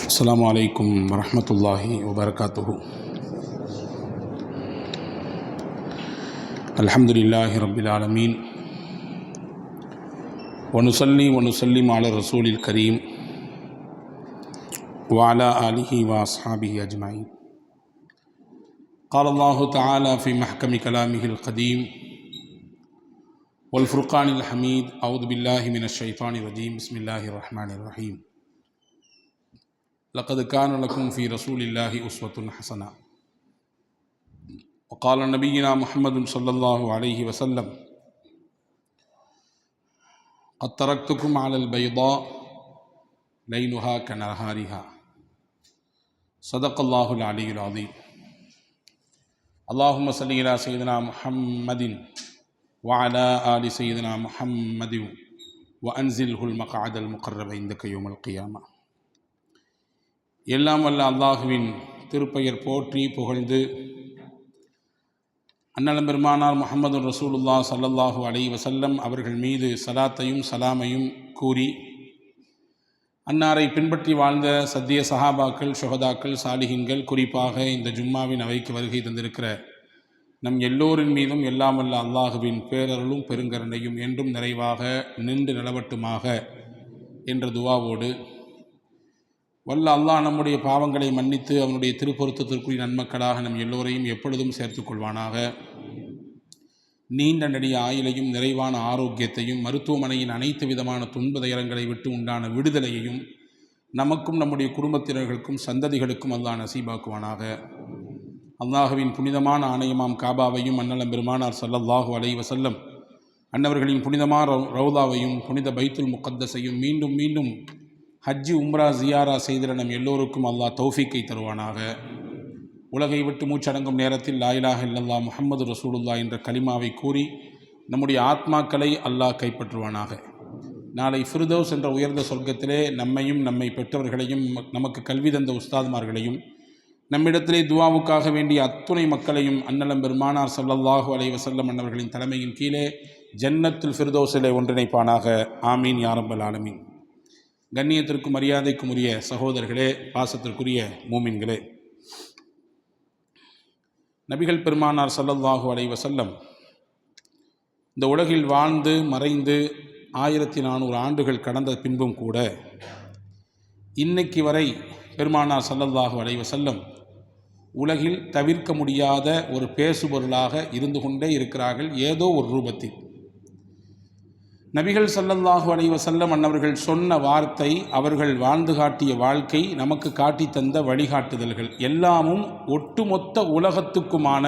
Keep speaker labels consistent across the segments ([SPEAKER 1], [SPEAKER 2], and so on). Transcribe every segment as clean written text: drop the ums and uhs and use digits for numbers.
[SPEAKER 1] السلام عليكم ورحمة الله وبركاته. الحمد لله رب العالمين، ونصلي ونسلم على الرسول الكريم وعلى آله وأصحابه أجمعين. قال الله تعالى في محكم كلامه القديم والفرقان الحميد: أعوذ بالله من الشيطان الرجيم، بسم الله الرحمن الرحيم. لقد كان لكم في رسول الله أسوة حسنة. وقال نبينا محمد صلى الله عليه وسلم: قد تركتكم على البيضاء ليلها كنهارها. صدق الله العلي العظيم. اللهم صل على سيدنا محمد وعلى آل سيدنا محمد وأنزله المقعد المقرب عندك يوم القيامة. எல்லாம் வல்ல அல்லாஹுவின் திருப்பெயர் போற்றி புகழ்ந்து அன்னலம் பெருமானார் முஹம்மது ரசூலுல்லாஹ் ஸல்லல்லாஹு அலைஹி வஸல்லம் அவர்கள் மீது சலாத்தையும் சலாமையும் கூறி, அன்னாரை பின்பற்றி வாழ்ந்த சத்திய சஹாபாக்கள், ஷுஹதாக்கள், சாலிஹின்கள், குறிப்பாக இந்த ஜும்மாவின் அவைக்கு வருகை தந்திருக்கிற நம் எல்லோரின் மீதும் எல்லாம் வல்ல அல்லாஹுவின் பேரருளும் பெருங்கருணையும் என்றும் நிறைவாக நின்று நிலவட்டுமாக என்ற துவாவோடு, வல்ல அல்லாஹ் நம்முடைய பாவங்களை மன்னித்து அவனுடைய திருப்பொருத்தத்திற்குரிய நன்மக்களாக நம் எல்லோரையும் எப்பொழுதும் சேர்த்து கொள்வானாக. நீண்ட நெடிய ஆயுளையும் நிறைவான ஆரோக்கியத்தையும் மருத்துவமனையின் அனைத்து விதமான துன்பதையரங்களை விட்டு உண்டான விடுதலையையும் நமக்கும் நம்முடைய குடும்பத்தினர்களுக்கும் சந்ததிகளுக்கும் அல்லாஹ் நசீபாக்குவானாக. அல்லாஹுவின் புனிதமான ஆணையமாம் காபாவையும் அன்னலம் பெருமானார் ஸல்லல்லாஹு அலைஹி வஸல்லம் அன்னவர்களின் புனிதமான ரவுதாவையும் புனித பைத்துல் முகத்தஸையும் மீண்டும் மீண்டும் ஹஜ்ஜி உம்ரா ஜியாரா செய்திட நம் எல்லோருக்கும் அல்லாஹ் தௌஃபீக்கை தருவானாக. உலகை விட்டு மூச்சடங்கும் நேரத்தில் லா இலாஹ இல்லல்லாஹ் முஹம்மது ரசூலுல்லாஹ் என்ற கலிமாவை கூறி நம்முடைய ஆத்மாக்களை அல்லாஹ் கைப்பற்றுவானாக. நாளை ஃபிர்தௌஸ் என்ற உயர்ந்த சொர்க்கத்திலே நம்மையும் நம்மை பெற்றவர்களையும் நமக்கு கல்வி தந்த உஸ்தாதுமார்களையும் நம்மிடத்திலே துவாவுக்காக வேண்டிய அத்துணை மக்களையும் அன்னலம் பெருமானார் ஸல்லல்லாஹு அலைஹி வஸல்லம் அன்னவர்களின் தலைமையின் கீழே ஜன்னத்துல் ஃபிர்தௌஸிலே ஒன்றிணைப்பானாக. ஆமீன் யா ரப்பல் ஆலமீன். கண்ணியத்திற்கும் மரியாதைக்கும் உரிய சகோதரர்களே, பாசத்திற்குரிய மூமின்களே, நபிகள் பெருமானார் ஸல்லல்லாஹு அலைஹி வஸல்லம் இந்த உலகில் வாழ்ந்து மறைந்து 1400 ஆண்டுகள் கடந்த பின்பும் கூட இன்னைக்கு வரை பெருமானார் ஸல்லல்லாஹு அலைஹி வஸல்லம் உலகில் தவிர்க்க முடியாத ஒரு பேசுபொருளாக இருந்து கொண்டே இருக்கிறார்கள், ஏதோ ஒரு ரூபத்தில். நபிகள் ஸல்லல்லாஹு அலைஹி வஸல்லம் அன்னவர்கள் சொன்ன வார்த்தை, அவர்கள் வாழ்ந்து காட்டிய வாழ்க்கை, நமக்கு காட்டி தந்த வழிகாட்டுதல்கள் எல்லாமும் ஒட்டுமொத்த உலகத்துக்குமான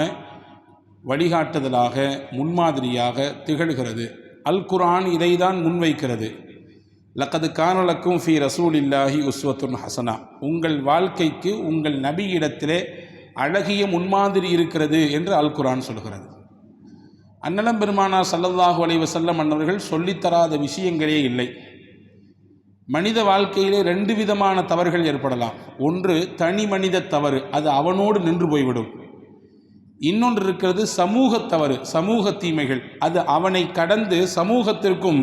[SPEAKER 1] வழிகாட்டுதலாக, முன்மாதிரியாக திகழ்கிறது. அல் குர்ஆன் இதை தான் முன்வைக்கிறது. லக்கது கான லக்கும் ஃபீ ரசூலில்லாஹி உஸ்வத்துன் ஹசனா. உங்கள் வாழ்க்கைக்கு உங்கள் நபியிடத்திலே அழகிய முன்மாதிரி இருக்கிறது என்று அல் குர்ஆன் சொல்கிறது. அன்னலம் பெருமானார் ஸல்லல்லாஹு அலைஹி வஸல்லம் அன்னவர்கள் சொல்லித்தராத விஷயங்களே இல்லை. மனித வாழ்க்கையிலே 2 விதமான தவறுகள் ஏற்படலாம். ஒன்று தனி மனித தவறு, அது அவனோடு நின்று போய்விடும். இன்னொன்று இருக்கிறது சமூக தவறு, சமூக தீமைகள், அது அவனை கடந்து சமூகத்திற்கும்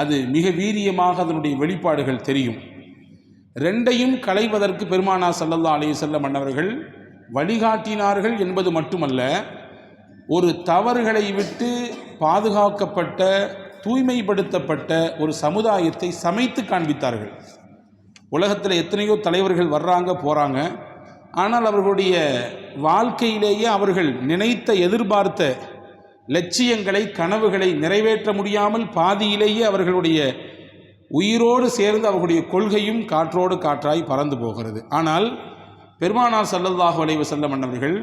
[SPEAKER 1] அது மிக வீரியமாக அதனுடைய வெளிப்பாடுகள் தெரியும். 2ஐயும் களைவதற்கு பெருமானார் ஸல்லல்லாஹு அலைஹி வஸல்லம் அன்னவர்கள் வழிகாட்டினார்கள் என்பது மட்டுமல்ல, ஒரு தவறுகளை விட்டு பாதுகாக்கப்பட்ட, தூய்மைப்படுத்தப்பட்ட ஒரு சமுதாயத்தை சமைத்து காண்பித்தார்கள். உலகத்தில் எத்தனையோ தலைவர்கள் வர்றாங்க போகிறாங்க, ஆனால் அவர்களுடைய வாழ்க்கையிலேயே அவர்கள் நினைத்த எதிர்பார்த்த லட்சியங்களை, கனவுகளை நிறைவேற்ற முடியாமல் பாதியிலேயே அவர்களுடைய உயிரோடு சேர்ந்து அவர்களுடைய கொள்கையும் காற்றோடு காற்றாய் பறந்து போகிறது. ஆனால் பெருமானார் ஸல்லல்லாஹு அலைஹி வஸல்லம் அன்னவர்கள்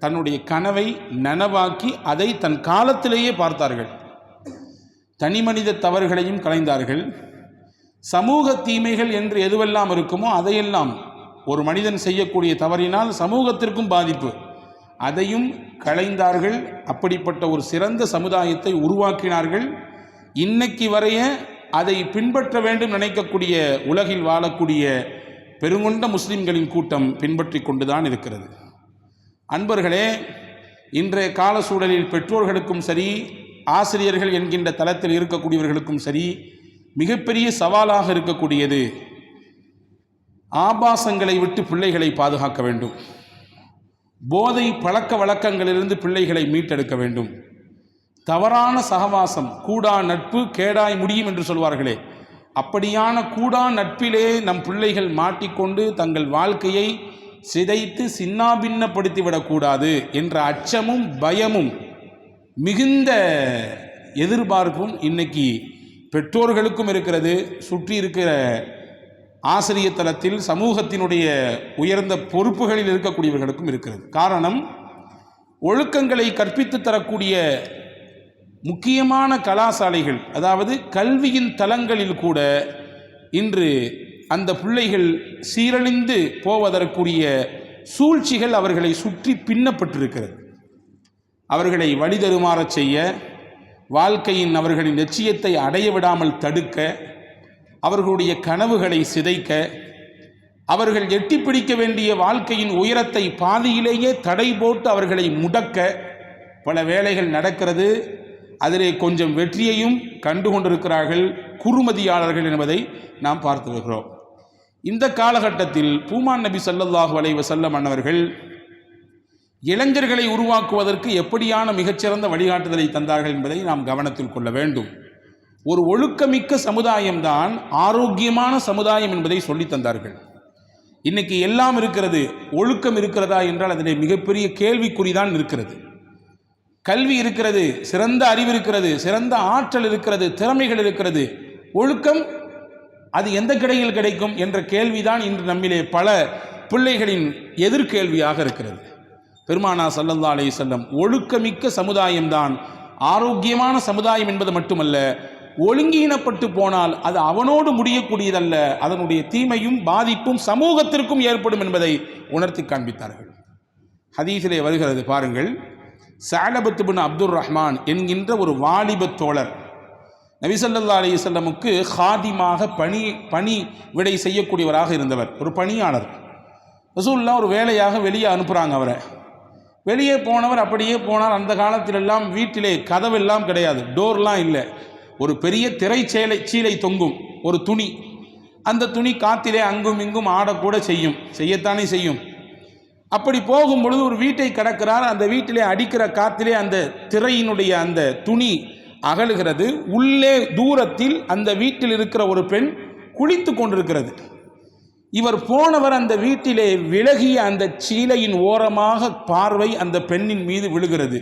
[SPEAKER 1] தன்னுடைய கனவை நனவாக்கி அதை தன் காலத்திலேயே பார்த்தார்கள். தனி மனித தவறுகளையும் களைந்தார்கள். சமூக தீமைகள் என்று எதுவெல்லாம் இருக்குமோ அதையெல்லாம், ஒரு மனிதன் செய்யக்கூடிய தவறினால் சமூகத்திற்கும் பாதிப்பு, அதையும் களைந்தார்கள். அப்படிப்பட்ட ஒரு சிறந்த சமுதாயத்தை உருவாக்கினார்கள். இன்னைக்கு வரைய அதை பின்பற்ற வேண்டும் நினைக்கக்கூடிய உலகில் வாழக்கூடிய பெருங்கொண்ட முஸ்லிம்களின் கூட்டம் பின்பற்றி கொண்டுதான் இருக்கிறது. அன்பர்களே, இன்றைய கால சூழலில் பெற்றோர்களுக்கும் சரி, ஆசிரியர்கள் என்கின்ற தளத்தில் இருக்கக்கூடியவர்களுக்கும் சரி, மிகப்பெரிய சவாலாக இருக்கக்கூடியது ஆபாசங்களை விட்டு பிள்ளைகளை பாதுகாக்க வேண்டும். போதை பழக்க வழக்கங்களிலிருந்து பிள்ளைகளை மீட்டெடுக்க வேண்டும். தவறான சகவாசம், கூடா நட்பு கேடாய் முடியும் என்று சொல்வார்களே, அப்படியான கூடா நட்பிலே நம் பிள்ளைகள் மாட்டிக்கொண்டு தங்கள் வாழ்க்கையை சிதைத்து சின்னாபின்னப்படுத்திவிடக்கூடாது என்ற அச்சமும் பயமும் மிகுந்த எதிர்பார்ப்பும் இன்னைக்கு பெற்றோர்களுக்கும் இருக்கிறது, சுற்றி இருக்கிற ஆசிரிய தளத்தில் சமூகத்தினுடைய உயர்ந்த பொறுப்புகளில் இருக்கக்கூடியவர்களுக்கும் இருக்கிறது. காரணம், ஒழுக்கங்களை கற்பித்து தரக்கூடிய முக்கியமான கலாசாலைகள், அதாவது கல்வியின் தளங்களில் கூட இன்று அந்த பிள்ளைகள் சீரழிந்து போவதற்குரிய சூழ்ச்சிகள் அவர்களை சுற்றி பின்னப்பட்டிருக்கிறது. அவர்களை வழிதருமாறச் செய்ய, வாழ்க்கையின் அவர்களின் லட்சியத்தை அடைய விடாமல் தடுக்க, அவர்களுடைய கனவுகளை சிதைக்க, அவர்கள் எட்டி பிடிக்க வேண்டிய வாழ்க்கையின் உயரத்தை பாதியிலேயே தடை போட்டு அவர்களை முடக்க பல வேளைகள் நடக்கிறது. அதிலே கொஞ்சம் வெற்றியையும் கண்டு கொண்டிருக்கிறார்கள் குறுமதியாளர்கள் என்பதை நாம் பார்த்து வருகிறோம். இந்த காலகட்டத்தில் பூமான் நபி ஸல்லல்லாஹு அலைஹி வஸல்லம் அன்னவர்கள் இளைஞர்களை உருவாக்குவதற்கு எப்படியான மிகச்சிறந்த வழிகாட்டுதலை தந்தார்கள் என்பதை நாம் கவனத்தில் கொள்ள வேண்டும். ஒரு ஒழுக்கமிக்க சமுதாயம்தான் ஆரோக்கியமான சமுதாயம் என்பதை சொல்லி தந்தார்கள். இன்னைக்கு எல்லாம் இருக்கிறது, ஒழுக்கம் இருக்கிறதா என்றால் அதிலே மிகப்பெரிய கேள்விக்குறிதான் இருக்கிறது. கல்வி இருக்கிறது, சிறந்த அறிவு இருக்கிறது, சிறந்த ஆற்றல் இருக்கிறது, திறமைகள் இருக்கிறது, ஒழுக்கம் அது எந்த கிடையில் கிடைக்கும் என்ற கேள்விதான் இன்று நம்மிலே பல பிள்ளைகளின் எதிர்கேள்வியாக இருக்கிறது. பெருமானா ஸல்லல்லாஹு அலைஹி வஸல்லம் ஒழுக்கமிக்க சமுதாயம்தான் ஆரோக்கியமான சமுதாயம் என்பது மட்டுமல்ல, ஒழுங்கீனப்பட்டு போனால் அது அவனோடு முடியக்கூடியதல்ல, அதனுடைய தீமையும் பாதிப்பும் சமூகத்திற்கும் ஏற்படும் என்பதை உணர்த்தி காண்பித்தார்கள். ஹதீஸிலே வருகிறது பாருங்கள், ஸஅலபத் பின் அப்துர் ரஹ்மான் என்கின்ற ஒரு வாலிப தோழர் நபி ஸல்லல்லாஹு அலைஹி வஸல்லமுக்கு ஹாதிமாக பணி விடை செய்யக்கூடியவராக இருந்தவர், ஒரு பணியாளர். ரசூலுல்லாஹ் ஒரு வேலையாக வெளியே அனுப்புகிறாங்க. அவரை வெளியே போனவர் அப்படியே போனார். அந்த காலத்திலெல்லாம் வீட்டிலே கதவெல்லாம் கிடையாது, டோர்லாம் இல்லை. ஒரு பெரிய சீலை தொங்கும், ஒரு துணி. அந்த துணி காத்திலே அங்கும் இங்கும் ஆடக்கூட செய்யத்தானே செய்யும். அப்படி போகும் பொழுது ஒரு வீட்டை கடக்கிறார். அந்த வீட்டிலே அடிக்கிற காத்திலே அந்த திரையினுடைய அந்த துணி அகலுகிறது. உள்ளே தூரத்தில் அந்த வீட்டில் இருக்கிற ஒரு பெண் குளித்து கொண்டிருக்கிறது. இவர் போனவர் அந்த வீட்டிலே விலகிய அந்த சீலையின் ஓரமாக பார்வை அந்த பெண்ணின் மீது விழுகிறது.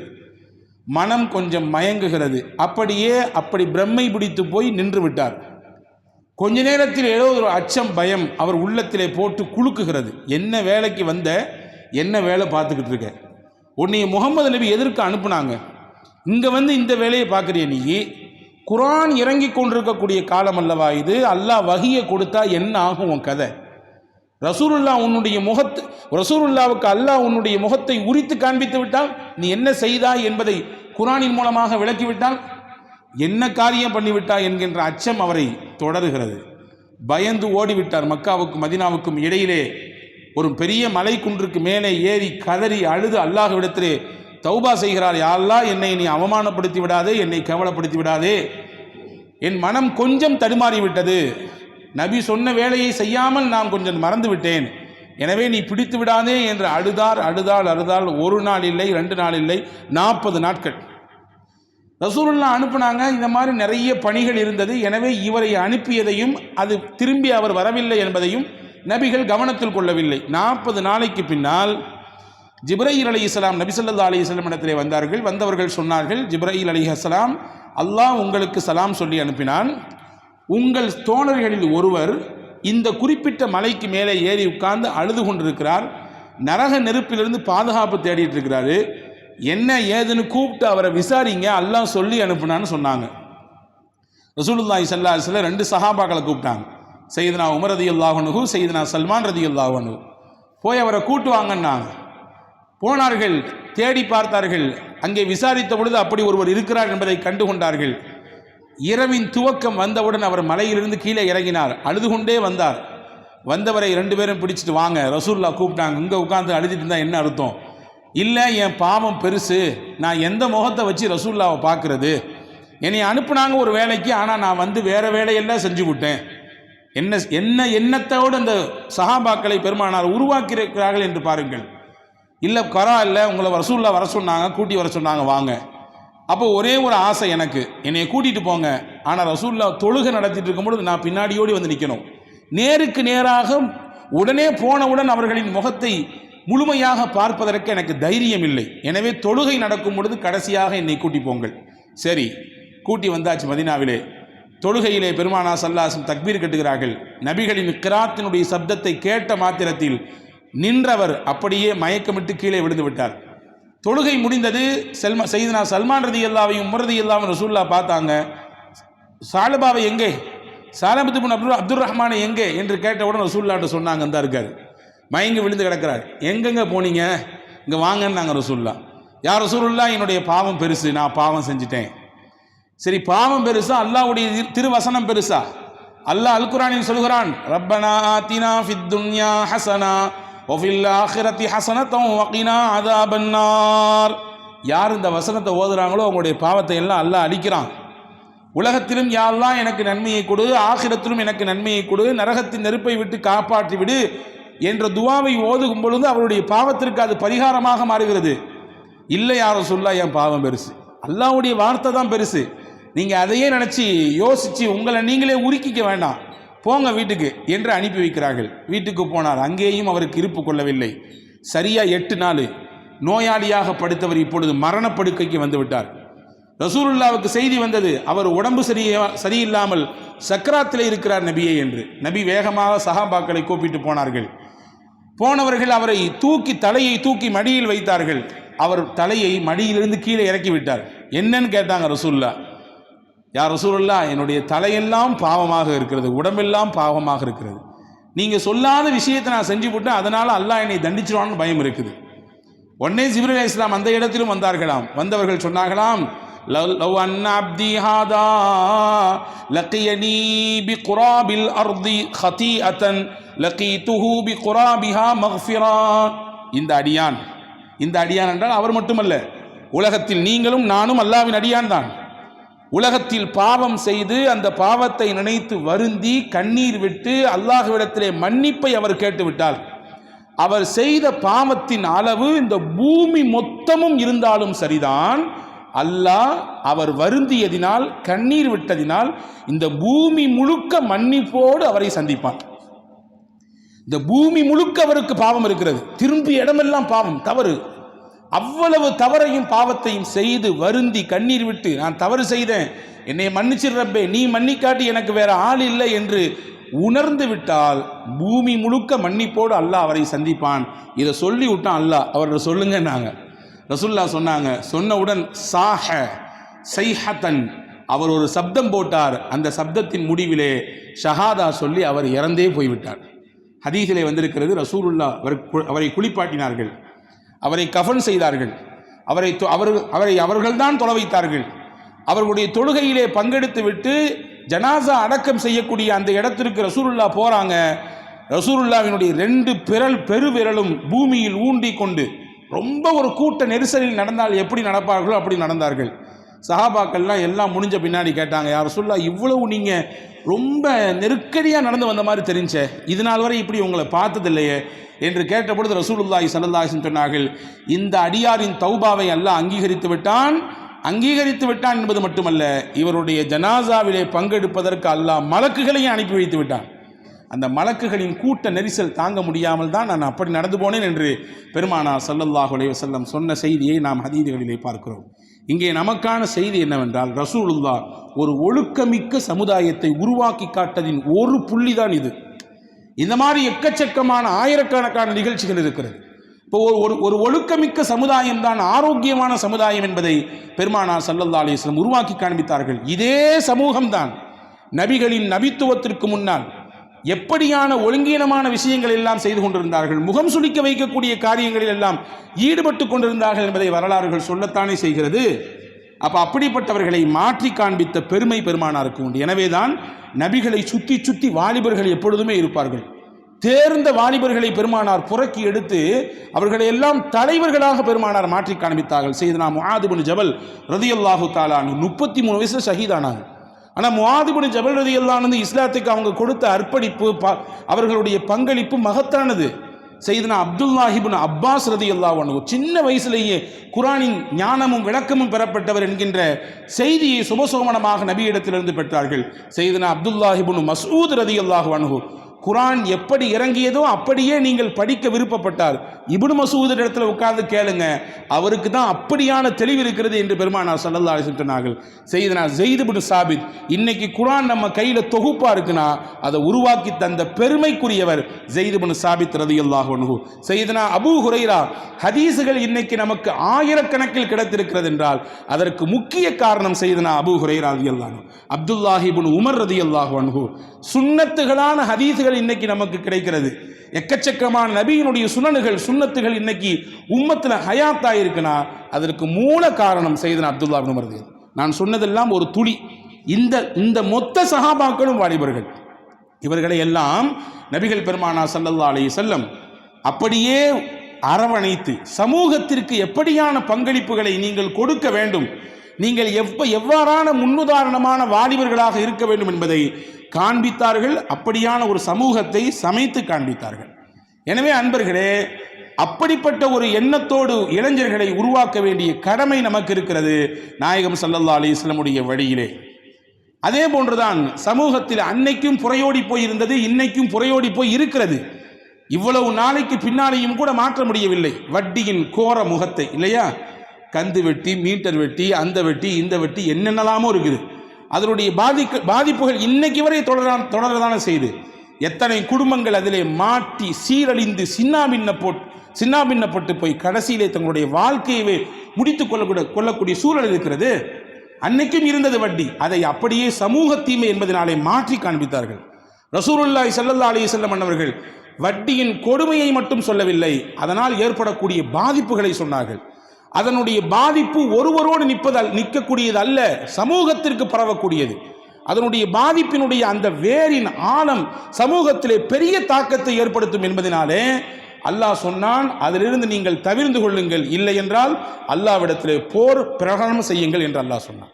[SPEAKER 1] மனம் கொஞ்சம் மயங்குகிறது. அப்படி பிரம்மை பிடித்து போய் நின்று விட்டார். கொஞ்ச நேரத்தில் ஏதோ ஒரு அச்சம், பயம் அவர் உள்ளத்திலே போட்டு குலுக்குகிறது. என்ன வேலைக்கு வந்த, என்ன வேலை பார்த்துக்கிட்டு இருக்க? உன்னை முகமது நபி எதற்கு அனுப்புனாங்க? இங்கே வந்து இந்த வேலையை பார்க்குறிய நீ? குர்ஆன் இறங்கி கொண்டிருக்கக்கூடிய காலம் அல்லவா இது? அல்லாஹ் வஹியை கொடுத்தா என்ன ஆகும் உன் கதை? ரசூலுல்லாவுக்கு அல்லாஹ் உன்னுடைய முகத்தை உரித்து காண்பித்து விட்டால் நீ என்ன செய்தாய் என்பதை குர்ஆனின் மூலமாக விளக்கிவிட்டால் என்ன காரியம் பண்ணிவிட்டாய் என்கின்ற அச்சம் அவரை தொடருகிறது. பயந்து ஓடிவிட்டார். மக்காவுக்கும் மதீனாவுக்கும் இடையிலே ஒரு பெரிய மலை குன்றுக்கு மேலே ஏறி கதறி அழுது அல்லாஹ்விடத்திலே தௌபா செய்கிறார். யா அல்லாஹ், என்னை நீ அவமானப்படுத்தி விடாதே, என்னை கேவலப்படுத்தி விடாதே. என் மனம் கொஞ்சம் தடுமாறிவிட்டது. நபி சொன்ன வேலையை செய்யாமல் நான் கொஞ்சம் மறந்து விட்டேன். எனவே நீ பிடித்து விடாதே என்று அழுதாள். ஒரு நாள் இல்லை, 2 நாள் இல்லை, 40 நாட்கள். ரசூலுல்லாஹ் அனுப்புனாங்க. இந்த மாதிரி நிறைய பணிகள் இருந்தது. எனவே இவரை அனுப்பியதையும் அது திரும்பி அவர் வரவில்லை என்பதையும் நபிகள் கவனத்தில் கொள்ளவில்லை. 40 நாளைக்கு பின்னால் ஜிப்ரீல் அலைஹிஸ்ஸலாம் நபி ஸல்லல்லாஹு அலைஹி வஸல்லம் இடத்திலே வந்தார்கள். வந்தவர்கள் சொன்னார்கள், ஜிப்ரீல் அலைஹிஸ்ஸலாம், அல்லாஹ் உங்களுக்கு சலாம் சொல்லி அனுப்பினான். உங்கள் தோழர்களில் ஒருவர் இந்த குறிப்பிட்ட மலைக்கு மேலே ஏறி உட்கார்ந்து அழுது கொண்டிருக்கிறார். நரக நெருப்பிலிருந்து பாதுகாப்பு தேடிட்டு இருக்கிறாரு. என்ன ஏதுன்னு கூப்பிட்டு அவரை விசாரிங்க, அல்லாஹ் சொல்லி அனுப்புனான்னு சொன்னாங்க. ரசூலுல்லாஹி ஸல்லல்லாஹு அலைஹி வஸல்லம் 2 சஹாபாக்களை கூப்பிட்டாங்க. சையதுனா உமர் ரலியல்லாஹு அன்ஹு, சையதுனா சல்மான் ரலியல்லாஹு அன்ஹு. போய் அவரை கூட்டு வாங்கன்னாங்க. போனார்கள், தேடி பார்த்தார்கள். அங்கே விசாரித்த பொழுது அப்படி ஒருவர் இருக்கிறார் என்பதை கண்டு கொண்டார்கள். இரவின் துவக்கம் வந்தவுடன் அவர் மலையிலிருந்து கீழே இறங்கினார். அழுது கொண்டே வந்தார். வந்தவரை 2 பேரும் பிடிச்சிட்டு வாங்க, ரசூலுல்லாஹ் கூப்பிட்டாங்க. இங்கே உட்காந்து அழுதுட்டு இருந்தால் என்ன அர்த்தம்? இல்லை, என் பாவம் பெருசு, நான் எந்த முகத்தை வச்சு ரசூலுல்லாவை பார்க்குறது? என்னை அனுப்புனாங்க ஒரு வேலைக்கு, ஆனால் நான் வந்து வேறு வேலையெல்லாம் செஞ்சு விட்டேன். என்ன எண்ணத்தோடு அந்த சஹாபாக்களை பெருமானார் உருவாக்கியிருக்கிறார்கள் என்று பாருங்கள். இல்லை இல்லை உங்களை ரசூலுல்லாஹ் வர சொன்னாங்க, கூட்டி வர சொன்னாங்க, வாங்க. அப்போ ஒரே ஒரு ஆசை எனக்கு, என்னை கூட்டிகிட்டு போங்க. ஆனால் ரசூலுல்லாஹ் தொழுகை நடத்திட்டு இருக்கும்பொழுது நான் பின்னாடியோடி வந்து நிற்கணும். நேருக்கு நேராக உடனே போனவுடன் அவர்களின் முகத்தை முழுமையாக பார்ப்பதற்கு எனக்கு தைரியம் இல்லை. எனவே தொழுகை நடக்கும் பொழுது கடைசியாக என்னை கூட்டி போங்கள். சரி, கூட்டி வந்தாச்சு. மதீனாவிலே தொழுகையிலே பெருமானார் ஸல்லல்லாஹு அலைஹி வஸல்லம் தக்பீர் கட்டுகிறார்கள். நபிகளின் கிராத்தினுடைய சப்தத்தை கேட்ட மாத்திரத்தில் நின்றவர் அப்படியே மயக்கமிட்டு கீழே விழுந்து விட்டார். தொழுகை முடிந்தது. சையதுனா சல்மான் ரலியல்லாஹு உமர் ரலியல்லாஹு ரசூலுல்லாஹ் பார்த்தாங்க. சாலபாவை எங்கே, சாலபத்து பின் அப்துர் ரஹ்மானை எங்கே என்று கேட்டவுடன் ரசூலுல்லாஹ்ட்ட சொன்னாங்க, அந்த இருக்கார், மயங்கி விழுந்து கிடக்கிறார். எங்கெங்க போனீங்க, இங்கே வாங்கன்னாங்க ரசூலுல்லாஹ். யார் ரசூலுல்லாஹ், என்னுடைய பாவம் பெருசு, நான் பாவம் செஞ்சிட்டேன். சரி, பாவம் பெருசா அல்லாஹ்வுடைய திருவசனம் பெருசா? அல்லாஹ் அல் குர்ஆனில் சொல்கிறான், ரப்பனா ஆத்தினா ஃபித் துன்யா ஹஸனா வஃபில் ஆখিরাতি ஹஸனத்தன் வகினா அஸாபன்னார். யார் இந்த வசனத்தை ஓதுறாங்களோ அவங்களுடைய பாவத்தை எல்லாம் அல்லாஹ் அழிக்கிறான். உலகத்திலும் யா அல்லாஹ் எனக்கு நன்மையை கொடு, ஆখিরাத்திலும் எனக்கு நன்மையை கொடு, நரகத்தின் நெருப்பை விட்டு காப்பாற்றி விடு என்ற துவாவை ஓதுகும் பொழுது அவருடைய பாவத்திற்கு அது பரிகாரமாக மாறுகிறது. இல்லை யா ரசூலுல்லாஹ், என் பாவம் பெருசு, அல்லாஹ்வுடைய வார்த்தை தான் பெருசு, நீங்கள் அதையே நினச்சி யோசித்து உங்களை நீங்களே உருக்கிக்க வேண்டாம், போங்க வீட்டுக்கு என்று அனுப்பி வைக்கிறார்கள். வீட்டுக்கு போனார். அங்கேயும் அவருக்கு இருப்பு கொள்ளவில்லை. சரியாக 8 நாள் நோயாளியாக படுத்தவர் இப்பொழுது மரணப்படுக்கைக்கு வந்து விட்டார். ரசூலுல்லாவுக்கு செய்தி வந்தது, அவர் உடம்பு சரியில்லாமல் சக்கராத்தில் இருக்கிறார் நபியே என்று. நபி வேகமாக சஹாபாக்களை கூப்பிட்டு போனார்கள். போனவர்கள் அவரை தலையை தூக்கி மடியில் வைத்தார்கள். அவர் தலையை மடியிலிருந்து கீழே இறக்கி விட்டார். என்னன்னு கேட்டாங்க ரசூலுல்லாஹ். யார் ரசூலுல்லாஹ், என்னுடைய தலையெல்லாம் பாவமாக இருக்கிறது, உடம்பெல்லாம் பாவமாக இருக்கிறது, நீங்கள் சொல்லாத விஷயத்தை நான் செஞ்சு போட்டேன், அதனால் அல்லாஹ் என்னை தண்டிச்சிருவான்னு பயம் இருக்குது. உடனே ஜிப்ரீல் அலைஹிஸ்ஸலாம் அந்த இடத்திலும் வந்தார்களாம். வந்தவர்கள் சொன்னார்களாம், லவ் அன்ன அப்தி ஹாதா லகியனி பிகுராபில் அர்தி ஹதீஅத்தன் லகீதுஹு பிகுராபிஹா மக்ஃபிரா. இந்த அடியான் என்றால் அவர் மட்டுமல்ல, உலகத்தில் நீங்களும் நானும் அல்லாஹ்வின் அடியான் தான். உலகத்தில் பாவம் செய்து அந்த பாவத்தை நினைத்து வருந்தி கண்ணீர் விட்டு அல்லாஹ்விடத்திலே மன்னிப்பை அவர் கேட்டுவிட்டால், அவர் செய்த பாவத்தின் அளவு இந்த பூமி மொத்தமும் இருந்தாலும் சரிதான், அல்லாஹ் அவர் வருந்தியதினால் கண்ணீர் விட்டதினால் இந்த பூமி முழுக்க மன்னிப்போடு அவரை சந்திப்பான். இந்த பூமி முழுக்க அவருக்கு பாவம் இருக்கிறது, திரும்பிய இடமெல்லாம் பாவம், தவறு. அவ்வளவு தவறையும் பாவத்தையும் செய்து வருந்தி கண்ணீர் விட்டு, நான் தவறு செய்தேன், என்னை மன்னிச்சிடுறப்பே, நீ மன்னிக்காட்டி எனக்கு வேற ஆள் இல்லை என்று உணர்ந்து விட்டால் பூமி முழுக்க மன்னிப்போடு அல்லாஹ் அவரை சந்திப்பான். இதை சொல்லி விட்டான் அல்லாஹ். அவர் சொல்லுங்கன்னாங்க. ரசூலுல்லாஹ் சொன்னாங்க. சொன்னவுடன் சாஹ சைஹத்தன், அவர் ஒரு சப்தம் போட்டார். அந்த சப்தத்தின் முடிவிலே ஷஹாதா சொல்லி அவர் இறந்தே போய்விட்டார். ஹதீஸிலே வந்திருக்கிறது, ரசூலுல்லாஹ் அவரை குளிப்பாட்டினார்கள், அவரை கஃன் செய்தார்கள், அவரை அவர்கள்தான் தொலை வைத்தார்கள். அவர்களுடைய தொழுகையிலே பங்கெடுத்து விட்டு ஜனாசா அடக்கம் செய்யக்கூடிய அந்த இடத்திற்கு ரசூலுல்லாஹ் போறாங்க. ரசூலுல்லாஹ்வினுடைய 2 பெருவிரலும் பூமியில் ஊண்டி கொண்டு ரொம்ப ஒரு கூட்ட நெரிசலில் நடந்தால் எப்படி நடப்பார்களோ அப்படி நடந்தார்கள். சஹாபாக்கள்லாம் எல்லாம் முடிஞ்ச பின்னாடி கேட்டாங்க, யார் ரசூலுல்லாஹ், இவ்வளவு நீங்கள் ரொம்ப நெருக்கடியாக நடந்து வந்த மாதிரி தெரிஞ்சே, இது நாள் வரை இப்படி உங்களை பார்த்ததில்லையே என்று கேட்டபொழுது ரசூலுல்லாஹி ஸல்லல்லாஹு அலைஹி வஸல்லம் சொன்னார்கள், இந்த அடியாரின் தௌபாவை அல்லாஹ் அங்கீகரித்து விட்டான் என்பது மட்டுமல்ல, இவருடைய ஜனாசாவிலே பங்கெடுப்பதற்கு அல்லாஹ் மலக்குகளையும் அனுப்பி வைத்து விட்டான். அந்த மலக்குகளின் கூட்ட நெரிசல் தாங்க முடியாமல் தான் நான் அப்படி நடந்து போனேன் என்று பெருமானார் ஸல்லல்லாஹு அலைஹி வஸல்லம் சொன்ன செய்தியை நாம் ஹதீதுகளிலே பார்க்கிறோம். இங்கே நமக்கான செய்தி என்னவென்றால், ரசூலுல்லாஹ் ஒரு ஒழுக்கமிக்க சமுதாயத்தை உருவாக்கி காட்டதின் ஒரு புள்ளிதான் இது. இந்த மாதிரி எக்கச்சக்கமான ஆயிரக்கணக்கான நிகழ்ச்சிகள் இருக்கிறது. இப்போ ஒரு ஒழுக்கமிக்க சமுதாயம் தான் ஆரோக்கியமான சமுதாயம் என்பதை பெருமானார் ஸல்லல்லாஹு அலைஹி வஸல்லம் உருவாக்கி காண்பித்தார்கள். இதே சமூகம்தான் நபிகளின் நபித்துவத்திற்கு முன்னால் எப்படியான ஒழுங்கீனமான விஷயங்கள் எல்லாம் செய்து கொண்டிருந்தார்கள், முகம் சுளிக்க வைக்கக்கூடிய காரியங்களில் எல்லாம் ஈடுபட்டு கொண்டிருந்தார்கள் என்பதை வரலாறுகள் சொல்லத்தானே செய்கிறது. அப்படிப்பட்டவர்களை மாற்றி காண்பித்த பெருமை பெருமானாருக்கு உண்டு. எனவேதான் நபிகளை சுற்றி சுற்றி வாலிபர்கள் எப்பொழுதுமே இருப்பார்கள். தேர்ந்த வாலிபர்களை பெருமானார் புறக்கி எடுத்து அவர்களை எல்லாம் தலைவர்களாக பெருமானார் மாற்றி காண்பித்தார்கள். சையதுனா முஆத் இப்னு ஜபல் ரலியல்லாஹு தஆலா 33 வயசுல ஷஹீதானாங்க. ஆனால் முஆத் இப்னு ஜபல் ரலியல்லாஹு அன்ஹு இஸ்லாத்துக்கு அவங்க கொடுத்த அர்ப்பணிப்பு, அவர்களுடைய பங்களிப்பு மகத்தானது. சையதுனா அப்துல்லாஹ் இப்னு அப்பாஸ் ரலியல்லாஹு அன்ஹு சின்ன வயசிலேயே குர்ஆனின் ஞானமும் விளக்கமும் பெறப்பட்டவர் என்கின்ற செய்தியை சுபசோமனமாக நபியிடத்திலிருந்து பெற்றார்கள். சையதுனா அப்துல்லாஹ் இப்னு மஸ்ஊத் ரலியல்லாஹு அன்ஹு குர்ஆன் எப்படி இறங்கியதோ அப்படியே நீங்கள் படிக்க விருப்பப்பட்டார். இப்னு மஸ்ஊத் இடத்துல உட்கார்ந்து கேளுங்க, அவருக்கு தான் அப்படியான தெளிவு இருக்கிறது என்று பெருமானார் ஸல்லல்லாஹு அலைஹி வஸல்லம் சொன்னார்கள். சையதுனா ஸைத் இப்னு சாபித், இன்னைக்கு குர்ஆன் நம்ம கையில தொகுப்பா இருக்குன்னா அதை உருவாக்கி தந்த பெருமைக்குரியவர் ஸைத் இப்னு சாபித் ரலியல்லாஹு அன்ஹு. சையதுனா அபூ ஹுரைரா, ஹதீஸுகள் இன்னைக்கு நமக்கு ஆயிரக்கணக்கில் கிடைத்திருக்கிறது என்றால் அதற்கு முக்கிய காரணம் சையதுனா அபூ ஹுரைரா ரலியல்லாஹு அன்ஹு. அப்துல்லாஹ் இப்னு உமர் ரலியல்லாஹு அன்ஹு. சுன்னத்துகளான ஹதீஸுகள் இன்னைக்கு நமக்கு கிடைக்கிறது. எக்கச்சக்கமான நபியினுடைய சுன்னத்துகள் இன்னைக்கு உம்மத்தில் ஹயாத்தா இருக்குன்னா அதற்கு மூல காரணம் சையதுனா அப்துல்லாஹ் இப்னு உமர். நான் சொன்னதெல்லாம் ஒரு துளி. இந்த மொத்த சஹாபாக்களும் வாலிபர்கள். இவர்களை எல்லாம் நபிகள் பெருமானார் ஸல்லல்லாஹு அலைஹி வஸல்லம் அப்படியே அரவணைத்து சமூகத்திற்கு எப்படியான பங்களிப்புகளை நீங்கள் கொடுக்க வேண்டும், நீங்கள் எவ்வாறான முன்னுதாரணமான வாலிபர்களாக இருக்க வேண்டும் என்பதை காண்பித்தார்கள். அப்படியான ஒரு சமூகத்தை சமைத்து காண்பித்தார்கள். எனவே அன்பர்களே, அப்படிப்பட்ட ஒரு எண்ணத்தோடு இளைஞர்களை உருவாக்க வேண்டிய கடமை நமக்கு இருக்கிறது நாயகம் ஸல்லல்லாஹு அலைஹி வஸல்லமுடைய வழியிலே. அதே போன்றுதான் சமூகத்தில் அன்னைக்கும் புறையோடி போய் இருந்தது, இன்னைக்கும் புறையோடி போய் இருக்கிறது. இவ்வளவு நாளைக்கு பின்னாலேயும் கூட மாற்ற முடியவில்லை வட்டியின் கோர முகத்தை, இல்லையா? கந்து வெட்டி, மீட்டர் வெட்டி, அந்த வெட்டி, இந்த வெட்டி, என்னென்னலாமோ இருக்குது. அதனுடைய பாதிப்புகள் இன்னைக்கு வரை தொடரதான செய்து எத்தனை குடும்பங்கள் அதிலே மாட்டி சீரழிந்து சின்னாபின்னப்பட்டு போய் கடைசியிலே தங்களுடைய வாழ்க்கையவே முடித்துக் கொள்ளக்கூடிய சூழல் இருக்கிறது. அன்னைக்கும் இருந்தது வட்டி. அதை அப்படியே சமூக தீமை என்பதனாலே மாற்றி காண்பித்தார்கள். ரசூலுல்லாஹி ஸல்லல்லாஹு அலைஹி வஸல்லம் அவர்கள் வட்டியின் கொடுமையை மட்டும் சொல்லவில்லை, அதனால் ஏற்படக்கூடிய பாதிப்புகளை சொன்னார்கள். அதனுடைய பாதிப்பு ஒருவரோடு நிற்கக்கூடியது அல்ல, சமூகத்திற்கு பரவக்கூடியது. அதனுடைய பாதிப்பினுடைய அந்த வேரின் ஆழம் சமூகத்திலே பெரிய தாக்கத்தை ஏற்படுத்தும் என்பதனாலே அல்லாஹ் சொன்னான், அதிலிருந்து நீங்கள் தவிர்ந்து கொள்ளுங்கள், இல்லை என்றால் அல்லாஹ்விடத்திலே போர் பிரகடனம் செய்யுங்கள் என்று அல்லாஹ் சொன்னான்.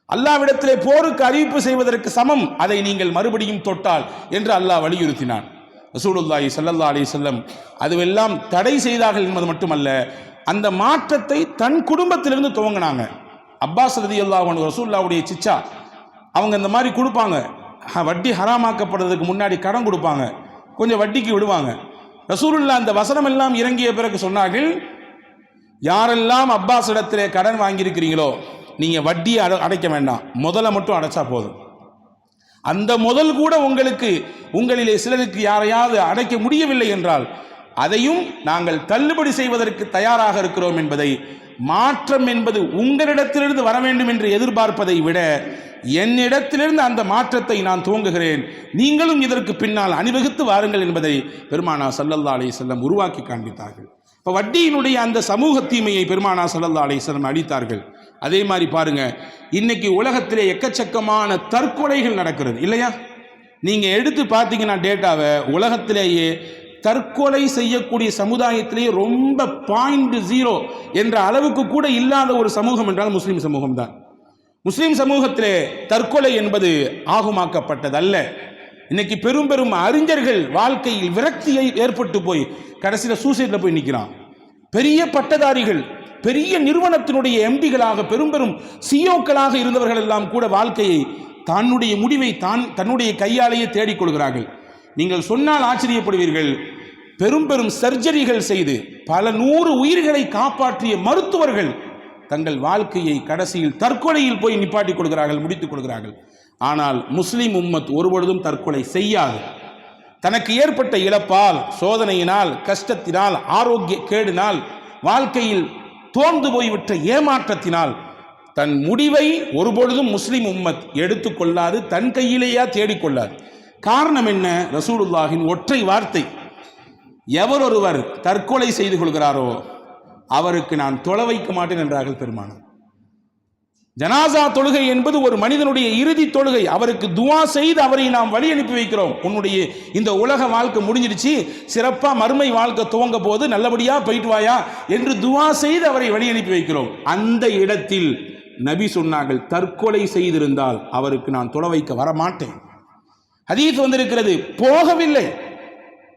[SPEAKER 1] அல்லாஹ்விடத்திலே போருக்கு அறிவிப்பு செய்வதற்கு சமம் அதை நீங்கள் மறுபடியும் தொட்டால் என்று அல்லாஹ் வலியுறுத்தினான். ரசூலுல்லாஹி ஸல்லல்லாஹு அலைஹி வஸல்லம் அதுவெல்லாம் தடை செய்தார்கள் என்பது மட்டுமல்ல, அந்த மாற்றத்தை தன் குடும்பத்திலிருந்து துவங்கினாங்க. அப்பாஸ் ரலியல்லாஹு அன்ஹு ரசூலுல்லாஹ்வுடைய சிச்சா, அவங்க இந்த மாதிரி கொடுப்பாங்க. வட்டி ஹராமாக்கப்படுறதுக்கு முன்னாடி கடன் கொடுப்பாங்க, கொஞ்சம் வட்டிக்கு விடுவாங்க. ரசூலுல்லாஹ் அந்த வசனம் எல்லாம் இறங்கிய பிறகு சொன்னார்கள், யாரெல்லாம் அப்பாஸ் இடத்திலே கடன் வாங்கியிருக்கிறீங்களோ நீங்க வட்டியை அடைக்க வேண்டாம், முதல்ல மட்டும் அடைச்சா போதும். அந்த முதல் கூட உங்களிலே சிலருக்கு யாரையாவது அடைக்க முடியவில்லை என்றால் அதையும் நாங்கள் தள்ளுபடி செய்வதற்கு தயாராக இருக்கிறோம் என்பதை, மாற்றம் என்பது உங்களிடத்திலிருந்து வர வேண்டும் என்று எதிர்பார்ப்பதை விட என்னிடத்திலிருந்து அந்த மாற்றத்தை நான் துவங்குகிறேன், நீங்களும் இதற்கு பின்னால் அணிவகுத்து வாருங்கள் என்பதை பெருமானார் ஸல்லல்லாஹு அலைஹி வஸல்லம் உருவாக்கி காண்பித்தார்கள். இப்போ வட்டியினுடைய அந்த சமூக தீமையை பெருமானார் ஸல்லல்லாஹு அலைஹி வஸல்லம் அழித்தார்கள். அதே மாதிரி பாருங்க, இன்னைக்கு உலகத்திலே எக்கச்சக்கமான தற்கொலைகள் நடக்கிறது, இல்லையா? நீங்க எடுத்து பார்த்தீங்கன்னா டேட்டாவை, உலகத்திலேயே தற்கொலை செய்யக்கூடிய சமுதாயத்திலேயே ரொம்ப 0.0 என்ற அளவுக்கு கூட இல்லாத ஒரு சமூகம் என்றால் முஸ்லிம் சமூகம் தான். முஸ்லிம் சமூகத்திலே தற்கொலை என்பது ஆகுமாக்கப்பட்டதல்ல. இன்னைக்கு பெரும் பெரும் அறிஞர்கள் வாழ்க்கையில் விரக்தியை ஏற்பட்டு போய் கடைசியில் சூசைட்ல போய் நிற்கிறான். பெரிய பட்டதாரிகள், பெரிய நிறுவனத்தினுடைய எம்பிகளாக, பெரும் பெரும் சிஓக்களாக இருந்தவர்கள் எல்லாம் கூட வாழ்க்கையை, தன்னுடைய முடிவை தன்னுடைய கையாலேயே தேடிக்கொள்கிறார்கள். நீங்கள் சொன்னால் ஆச்சரியப்படுவீர்கள், பெரும் பெரும் சர்ஜரிகள் செய்து பல 100 உயிர்களை காப்பாற்றிய மருத்துவர்கள் தங்கள் வாழ்க்கையை கடைசியில் தற்கொலையில் போய் நிப்பாட்டிக் கொள்கிறார்கள், முடித்துக் கொள்கிறார்கள். ஆனால் முஸ்லிம் உம்மத் ஒருபொழுதும் தற்கொலை செய்யாது. தனக்கு ஏற்பட்ட இழப்பால், சோதனையினால், கஷ்டத்தினால், ஆரோக்கிய கேடினால், வாழ்க்கையில் தோர்ந்து போய்விட்ட ஏமாற்றத்தினால் தன் முடிவை ஒருபொழுதும் முஸ்லிம் உம்மத் எடுத்துக்கொள்ளாது, தன் கையிலேயே தேடிக்கொள்ளாது. காரணம் என்ன? ரசூலுல்லாஹின் ஒற்றை வார்த்தை, எவரொருவர் தற்கொலை செய்து கொள்கிறாரோ அவருக்கு நான் தொலை வைக்க மாட்டேன் என்றார்கள் பெருமானார். ஜனாசா தொழுகை என்பது ஒரு மனிதனுடைய இறுதி தொழுகை. அவருக்கு துவா செய்து அவரை நாம் வழி அனுப்பி வைக்கிறோம். உன்னுடைய இந்த உலக வாழ்க்கை முடிஞ்சிடுச்சு, சிறப்பா மறுமை வாழ்க்கை துவங்க போது நல்லபடியா போயிட்டு வாயா என்று துவா செய்து அவரை வழி அனுப்பி வைக்கிறோம். அந்த இடத்தில் நபி சொன்னார்கள், தற்கொலை செய்திருந்தால் அவருக்கு நான் தொலை வைக்க வரமாட்டேன். ஹதீஸ் வந்திருக்கிறது, போகவில்லை.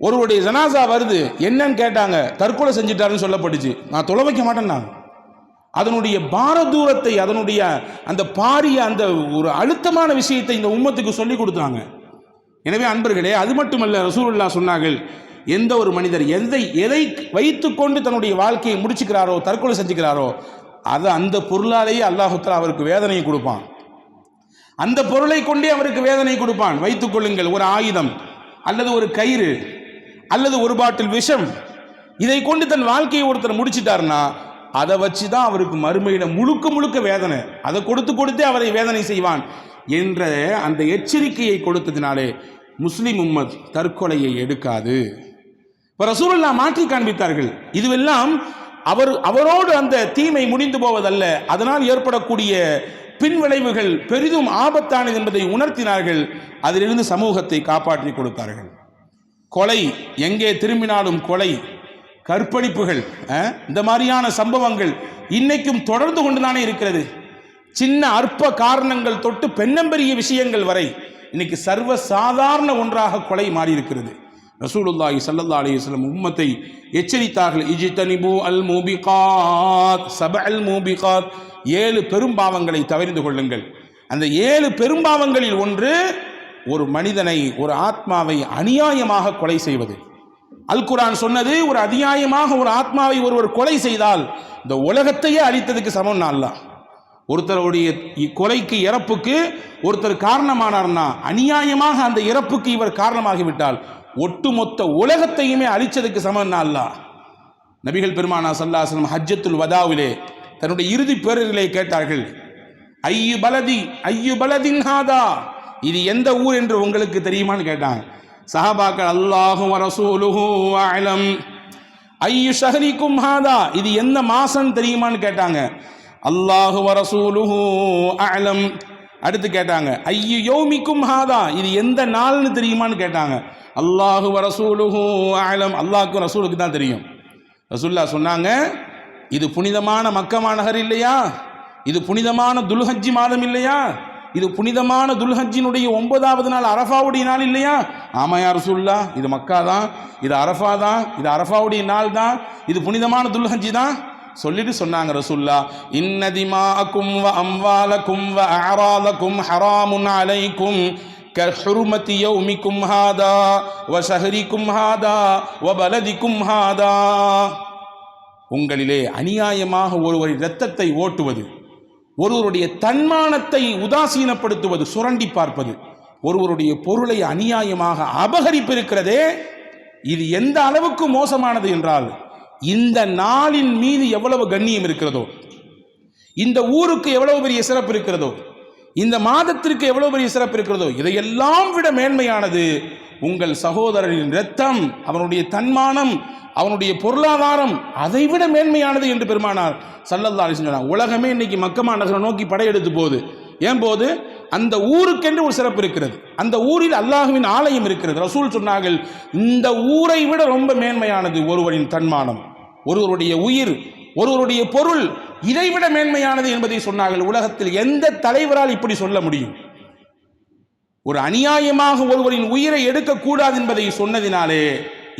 [SPEAKER 1] ஒருவருடைய ஜனாசா வருது, என்னன்னு கேட்டாங்க, தற்கொலை செஞ்சிட்டாருன்னு சொல்லப்பட்டுச்சு. நான் தொலை வைக்க மாட்டேன். அதனுடைய பாரதூரத்தை, அதனுடைய அந்த பாரிய அந்த ஒரு அழுத்தமான விஷயத்தை இந்த உம்மத்துக்கு சொல்லி கொடுத்தாங்க. எனவே அன்பர்களே, அது மட்டுமல்ல, ரசூலுல்லாஹ் சொன்னார்கள், எந்த ஒரு மனிதர் எதை வைத்துக்கொண்டு தன்னுடைய வாழ்க்கையை முடிச்சுக்கிறாரோ, தற்கொலை செஞ்சுக்கிறாரோ, அதை அந்த பொருளாலேயே அல்லாஹ் தஆலா அவருக்கு வேதனையை கொடுப்பான். அந்த பொருளை கொண்டே அவருக்கு வேதனை கொடுப்பான். வைத்துக் கொள்ளுங்கள், ஒரு ஆயுதம் அல்லது ஒரு கயிறு அல்லது ஒரு பாட்டில் விஷம், இதை கொண்டு தன் வாழ்க்கையை ஒருத்தர் முடிச்சிட்டாருன்னா அதை வச்சு தான் அவருக்கு மறுமையில முழுக்க முழுக்க வேதனை, அதை கொடுத்தே அவரை வேதனை செய்வான் என்ற அந்த எச்சரிக்கையை கொடுத்ததினாலே முஸ்லிம் உம்மத் தற்கொலையை எடுக்காது. இப்போ ரசூலுல்லாஹ் மாற்றி காண்பித்தார்கள். இதுவெல்லாம் அவரோடு அந்த தீமை முடிந்து போவதல்ல, அதனால் ஏற்படக்கூடிய பின்விளைவுகள் பெரிதும் ஆபத்தானது என்பதை உணர்த்தினார்கள். அதிலிருந்து சமூகத்தை காப்பாற்றி கொடுத்தார்கள். கொலை, எங்கே திரும்பினாலும் கொலை, கற்பழிப்புகள், இந்த மாதிரியான சம்பவங்கள் இன்னைக்கும் தொடர்ந்து கொண்டுதானே இருக்கிறது. சின்ன அற்ப காரணங்கள் தொட்டு பெண்ணம்பெரிய விஷயங்கள் வரை இன்னைக்கு சர்வ சாதாரண ஒன்றாக கொலை மாறி இருக்கிறது. ரசூலுல்லாஹி ஸல்லல்லாஹு அலைஹி வஸல்லம் உம்மத்தை எச்சரித்தார்கள், இஜ்தனிபு அல் மூபிகாத், சபஅல் மூபிகாத், 7 பெரும்பாவங்களை தவிர்த்து கொள்ளுங்கள். அந்த 7 பெரும்பாவங்களில் ஒன்று ஒரு மனிதனை, ஒரு ஆத்மாவை அநியாயமாக கொலை செய்வது. அல் குர்ஆன் சொன்னது, ஒரு அநியாயமாக ஒரு ஆத்மாவை ஒருவர் கொலை செய்தால் இந்த உலகத்தையே அழித்ததுக்கு சமம். அல்லாஹ் ஒருத்தருடைய கொலைக்கு, இறப்புக்கு ஒருத்தர் காரணமானார்னா, அநியாயமாக அந்த இறப்புக்கு இவர் காரணமாகிவிட்டால் ஒட்டுமொத்த உலகத்தையுமே அழிச்சதுக்கு சமம். அல்லாஹ் நபிகள் பெருமானா ஸல்லல்லாஹு அலைஹி வஸல்லம் ஹஜ்ஜத்துல் வதாவிலே தன்னுடைய இறுதி பேரிலே கேட்டார்கள், ஐயு பலதின் ஹாதா, இது எந்த ஊர் என்று உங்களுக்கு தெரியுமான்னு கேட்டாங்க. சஹாபாக்கள், அல்லாஹு வ ரசூலுஹு அலம். ஐயு ஷஹரிக்கும் ஹாதா, இது எந்த மாசம் தெரியுமான்னு கேட்டாங்க. அல்லாஹு வ ரசூலுஹு அலம். அடுத்து கேட்டாங்க, ஐயு யௌமிக்கும் ஹாதா, இது எந்த நாள்னு தெரியுமான்னு கேட்டாங்க. அல்லாஹு வ ரசூலுஹு அலம், அல்லாஹ்வுக்கும் ரசூலுக்கு தான் தெரியும். ரசூலுல்லாஹ் சொன்னாங்க, இது புனிதமான மக்கா நகர் இல்லையா, இது புனிதமான துல்ஹஜ்ஜி மாதம் இல்லையா, இது புனிதமான துல்ஹஜ்ஜினுடைய 9வது நாள் அரஃபாவுடைய நாள் இல்லையா? ஆமா யா ரசூலுல்லாஹ், இது மக்கா தான், இது அரஃபா தான், இது அரஃபாவுடைய நாள் தான், இது புனிதமான துல்ஹஜ்ஜி தான் சொல்லிட்டு சொன்னாங்க ரசூலுல்லாஹ், இன்ன திமாஅக்கும் வ அம்வாலக்கும் வ அஅராலக்கும் ஹராமுன் அலைக்கும் கஹுர்மதி யௌமிக்கும் ஹாதா வ ஷஹரிக்கும் ஹாதா வ பலதிக்கும் ஹாதா. உங்களிலே அநியாயமாக ஒருவரின் இரத்தத்தை ஓட்டுவது, ஒருவருடைய தன்மானத்தை உதாசீனப்படுத்துவது, சுரண்டி பார்ப்பது, ஒருவருடைய பொருளை அநியாயமாக அபகரிப்பிருக்கிறதே, இது எந்த அளவுக்கு மோசமானது என்றால், இந்த நாளின் மீது எவ்வளவு கண்ணியம் இருக்கிறதோ, இந்த ஊருக்கு எவ்வளவு பெரிய சிறப்பு இருக்கிறதோ, இந்த மாதத்திற்கு எவ்வளவு பெரிய சிறப்பு இருக்கிறதோ, இதையெல்லாம் விட மேன்மையானது உங்கள் சகோதரரின் இரத்தம், அவனுடைய தன்மானம், அவனுடைய பொருளாதாரம், அதைவிட மேன்மையானது என்று பெருமானார் ஸல்லல்லாஹு அலைஹி வஸல்லம். உலகமே இன்னைக்கு மக்கா நகரை நோக்கி படையெடுத்து போகுது. ஏன் போது? அந்த ஊருக்கென்று ஒரு சிறப்பு இருக்கிறது, அந்த ஊரில் அல்லாஹ்வின் ஆலயம் இருக்கிறது. ரசூல் சொன்னார்கள், இந்த ஊரை விட ரொம்ப மேன்மையானது ஒருவரின் தன்மானம், ஒருவருடைய உயிர், ஒருவருடைய பொருள், இதைவிட மேன்மையானது என்பதை சொன்னார்கள். உலகத்தில் எந்த தலைவரால் இப்படி சொல்ல முடியும்? ஒரு அநியாயமாக ஒருவரின் உயிரை எடுக்கக்கூடாது என்பதை சொன்னதினாலே